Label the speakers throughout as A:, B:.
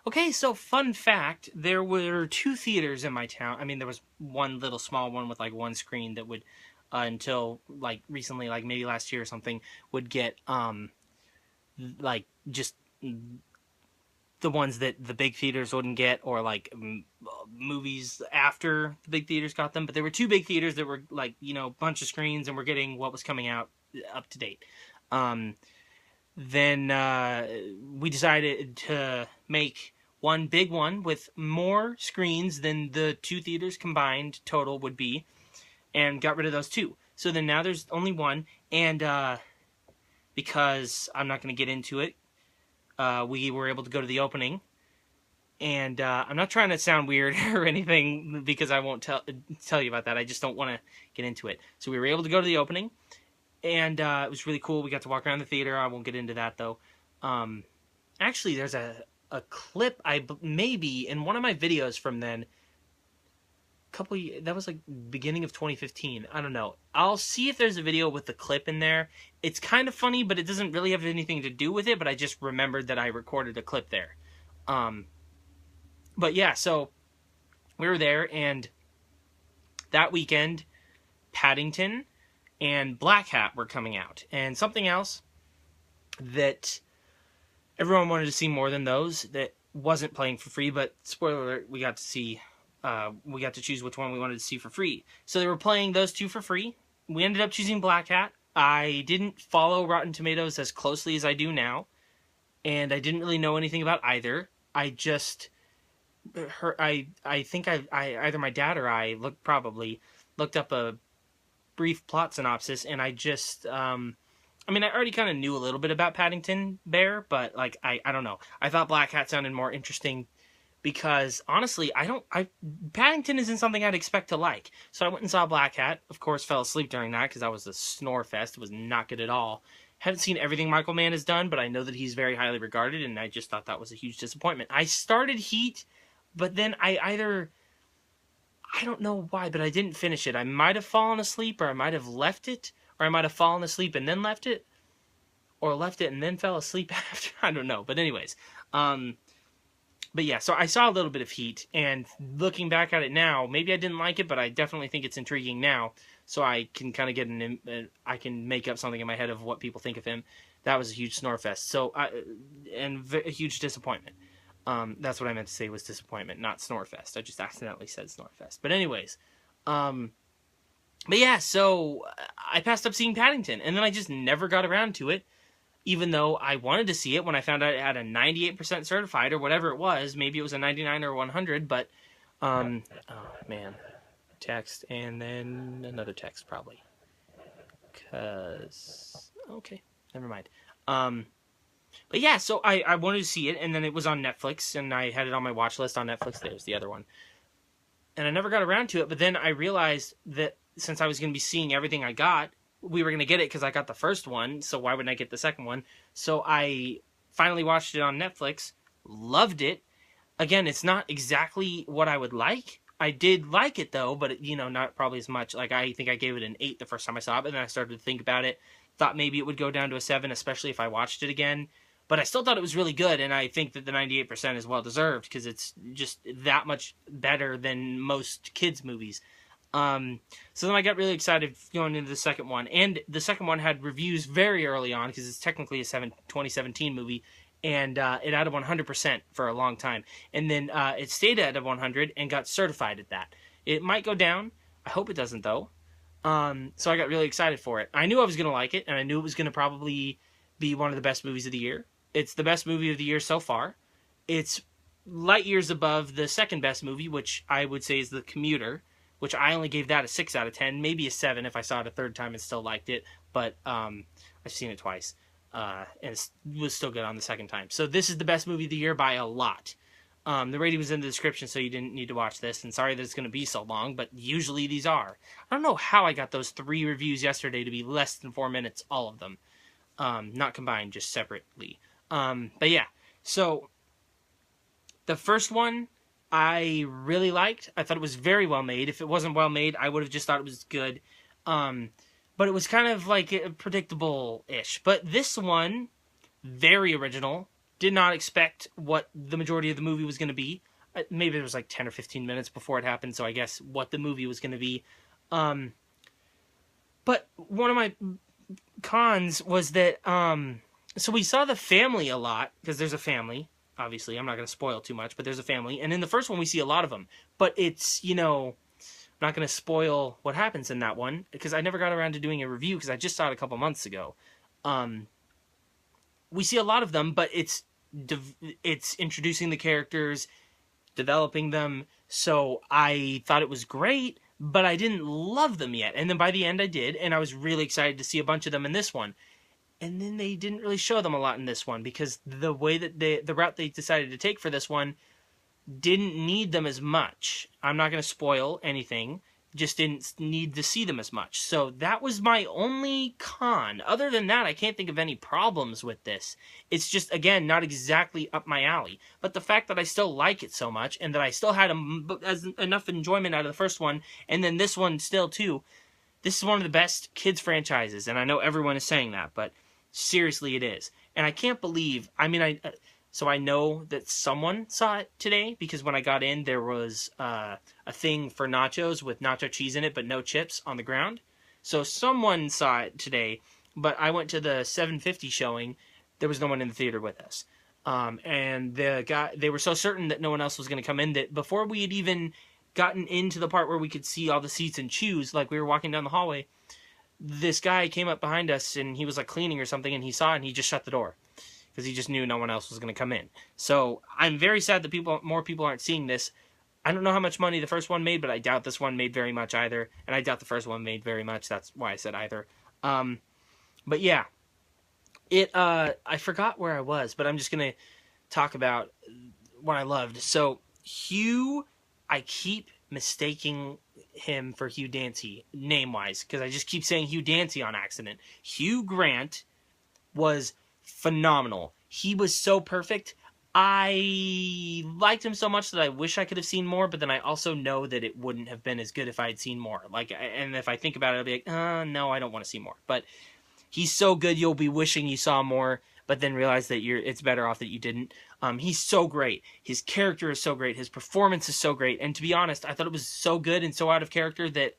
A: Okay, so fun fact, there were two theaters in my town. I mean, there was one little small one with like one screen that would, until like recently, like maybe last year or something, would get like just the ones that the big theaters wouldn't get, or like movies after the big theaters got them. But there were two big theaters that were like, bunch of screens, and were getting what was coming out up to date. Um, then we decided to make one big one with more screens than the two theaters combined total would be, and got rid of those two. So then now there's only one, and because I'm not going to get into it, we were able to go to the opening. And I'm not trying to sound weird or anything, because I won't tell you about that. I just don't want to get into it. So we were able to go to the opening, and it was really cool. We got to walk around the theater. I won't get into that, though. Actually, there's a clip, maybe, in one of my videos from then. That was like beginning of 2015. I don't know. I'll see if there's a video with the clip in there. It's kind of funny, but it doesn't really have anything to do with it. But I just remembered that I recorded a clip there. But yeah, so we were there, and that weekend, Paddington and Black Hat were coming out. And something else that everyone wanted to see more than those, that wasn't playing for free, but spoiler alert, we got to choose which one we wanted to see for free. So they were playing those two for free. We ended up choosing Black Hat. I didn't follow Rotten Tomatoes as closely as I do now, and I didn't really know anything about either. I just I think I either my dad or I looked up a brief plot synopsis, and I just I already kind of knew a little bit about Paddington Bear, but like I don't know. I thought Black Hat sounded more interesting, because honestly, Paddington isn't something I'd expect to like. So I went and saw Black Hat. Of course, fell asleep during that because that was a snore fest. It was not good at all. Haven't seen everything Michael Mann has done, but I know that he's very highly regarded, and I just thought that was a huge disappointment. I started Heat, but then I don't know why, but I didn't finish it. I might have fallen asleep, or I might have left it, or I might have fallen asleep and then left it, or left it and then fell asleep after. I don't know. But anyways, but yeah, so I saw a little bit of Heat, and looking back at it now, maybe I didn't like it, but I definitely think it's intriguing now. So I can kind of I can make up something in my head of what people think of him. That was a huge snore fest. So a huge disappointment. That's what I meant to say was disappointment, not Snorefest. I just accidentally said Snorefest. But anyways, but yeah, so I passed up seeing Paddington, and then I just never got around to it, even though I wanted to see it when I found out it had a 98% certified, or whatever it was. Maybe it was a 99 or 100, but, oh man, text, and then another text, probably. Okay, never mind. But yeah, so I wanted to see it, and then it was on Netflix, and I had it on my watch list on Netflix. There's the other one. And I never got around to it, but then I realized that since I was going to be seeing everything I got, we were going to get it because I got the first one, so why wouldn't I get the second one? So I finally watched it on Netflix, loved it. Again, it's not exactly what I would like. I did like it, though, but, not probably as much. Like, I think I gave it an 8 the first time I saw it, but then I started to think about it. Thought maybe it would go down to a 7, especially if I watched it again. But I still thought it was really good, and I think that the 98% is well-deserved, because it's just that much better than most kids' movies. So then I got really excited going into the second one, and the second one had reviews very early on, because it's technically a 2017 movie, and it had a 100% for a long time. And then it stayed at a 100 and got certified at that. It might go down. I hope it doesn't, though. So I got really excited for it. I knew I was going to like it, and I knew it was going to probably be one of the best movies of the year. It's the best movie of the year so far. It's light years above the second best movie, which I would say is The Commuter, which I only gave that a 6 out of 10, maybe a 7 if I saw it a third time and still liked it. But I've seen it twice, and it was still good on the second time. So this is the best movie of the year by a lot. The rating was in the description, so you didn't need to watch this. And sorry that it's going to be so long, but usually these are. I don't know how I got those 3 reviews yesterday to be less than 4 minutes, all of them. Not combined, just separately. But yeah, so the first one I really liked. I thought it was very well made. If it wasn't well made, I would have just thought it was good. But it was kind of like predictable-ish. But this one, very original, did not expect what the majority of the movie was going to be. Maybe it was like 10 or 15 minutes before it happened, so I guess what the movie was going to be. But one of my cons was that, so we saw the family a lot, because there's a family, obviously. I'm not going to spoil too much, but there's a family. And in the first one, we see a lot of them. But it's, I'm not going to spoil what happens in that one, because I never got around to doing a review, because I just saw it a couple months ago. We see a lot of them, but it's introducing the characters, developing them. So I thought it was great, but I didn't love them yet. And then by the end I did, and I was really excited to see a bunch of them in this one. And then they didn't really show them a lot in this one, because the way that the route they decided to take for this one didn't need them as much. I'm not going to spoil anything. Just didn't need to see them as much. So that was my only con. Other than that, I can't think of any problems with this. It's just, again, not exactly up my alley. But the fact that I still like it so much, and that I still had enough enjoyment out of the first one, and then this one still too, this is one of the best kids franchises. And I know everyone is saying that, but seriously it is. And I can't believe, so I know that someone saw it today, because when I got in, there was a thing for nachos with nacho cheese in it, but no chips on the ground. So someone saw it today, but I went to the 7:50 showing. There was no one in the theater with us. And they were so certain that no one else was going to come in that before we had even gotten into the part where we could see all the seats and choose, like we were walking down the hallway, this guy came up behind us and he was like cleaning or something, and he saw it and he just shut the door, because he just knew no one else was going to come in. So I'm very sad that more people aren't seeing this. I don't know how much money the first one made, but I doubt this one made very much either. And I doubt the first one made very much. That's why I said either. But yeah, I forgot where I was, but I'm just going to talk about what I loved. So Hugh, I keep mistaking him for Hugh Dancy, name-wise, because I just keep saying Hugh Dancy on accident. Hugh Grant was phenomenal. He was so perfect. I liked him so much that I wish I could have seen more, but then I also know that it wouldn't have been as good if I had seen more. And if I think about it, I'll be like, no, I don't want to see more. But he's so good, you'll be wishing you saw more, but then realize that it's better off that you didn't. He's so great. His character is so great. His performance is so great. And to be honest, I thought it was so good and so out of character that,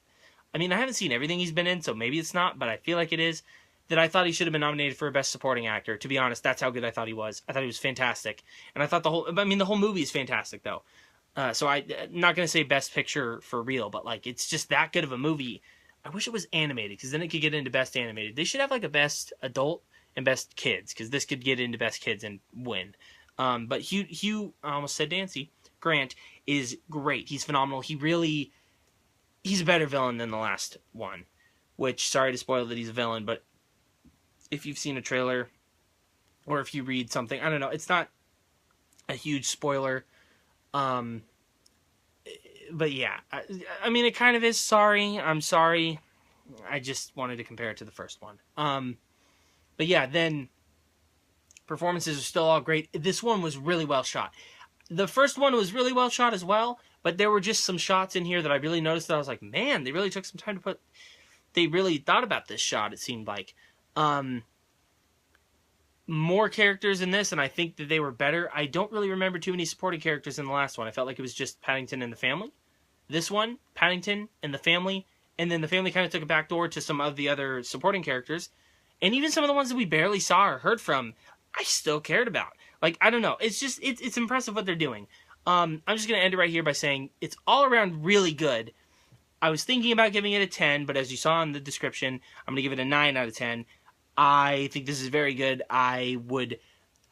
A: I haven't seen everything he's been in, so maybe it's not, but I feel like it is, that I thought he should have been nominated for a Best Supporting Actor. To be honest, that's how good I thought he was. I thought he was fantastic. And I thought the whole movie is fantastic, though. So I'm not going to say Best Picture for real, but, it's just that good of a movie. I wish it was animated, because then it could get into Best Animated. They should have, a Best Adult and Best Kids, because this could get into Best Kids and win. But Hugh, I almost said Dancy, Grant, is great. He's phenomenal. He's a better villain than the last one, which, sorry to spoil that he's a villain, but if you've seen a trailer, or if you read something, I don't know, it's not a huge spoiler. But yeah, it kind of is. Sorry, I'm sorry. I just wanted to compare it to the first one. But yeah, then performances are still all great. This one was really well shot. The first one was really well shot as well, but there were just some shots in here that I really noticed that I was like, man, they really took some time to put... They really thought about this shot, it seemed like. More characters in this, and I think that they were better. I don't really remember too many supporting characters in the last one. I felt like it was just Paddington and the family. This one, Paddington and the family, and then the family kind of took a back door to some of the other supporting characters. And even some of the ones that we barely saw or heard from, I still cared about. I don't know. It's just, it's impressive what they're doing. I'm just going to end it right here by saying it's all around really good. I was thinking about giving it a 10, but as you saw in the description, I'm going to give it a 9 out of 10. I think this is very good. I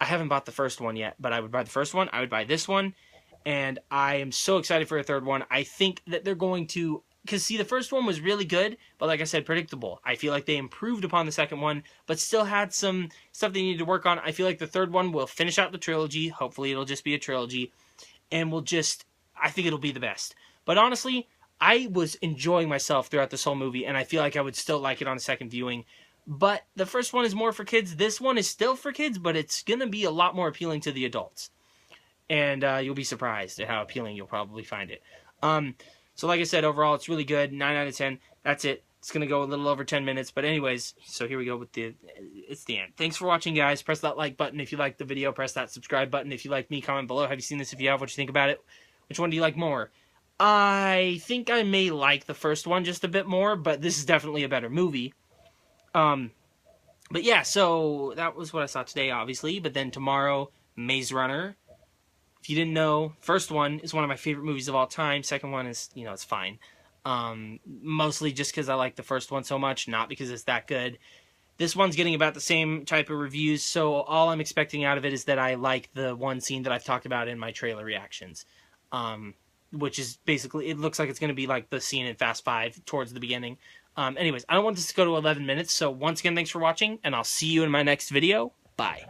A: haven't bought the first one yet, but I would buy the first one. I would buy this one. And I am so excited for a third one. I think that they're going to... Because, see, the first one was really good, but like I said, predictable. I feel like they improved upon the second one, but still had some stuff they needed to work on. I feel like the third one will finish out the trilogy. Hopefully it'll just be a trilogy. And I think it'll be the best. But honestly, I was enjoying myself throughout this whole movie, and I feel like I would still like it on a second viewing. But the first one is more for kids. This one is still for kids, but it's going to be a lot more appealing to the adults. And you'll be surprised at how appealing you'll probably find it. So like I said, overall, it's really good. 9 out of 10. That's it. It's going to go a little over 10 minutes. But anyways, so here we go with it's the end. Thanks for watching, guys. Press that like button if you like the video. Press that subscribe button if you like me. Comment below. Have you seen this? If you have, what you think about it? Which one do you like more? I think I may like the first one just a bit more, but this is definitely a better movie. But yeah, so that was what I saw today, obviously. But then tomorrow, Maze Runner. If you didn't know, first one is one of my favorite movies of all time. Second one is, it's fine. Mostly just because I like the first one so much, not because it's that good. This one's getting about the same type of reviews, so all I'm expecting out of it is that I like the one scene that I've talked about in my trailer reactions. Which is basically, it looks like it's going to be like the scene in Fast 5 towards the beginning. Anyways, I don't want this to go to 11 minutes, so once again, thanks for watching, and I'll see you in my next video. Bye.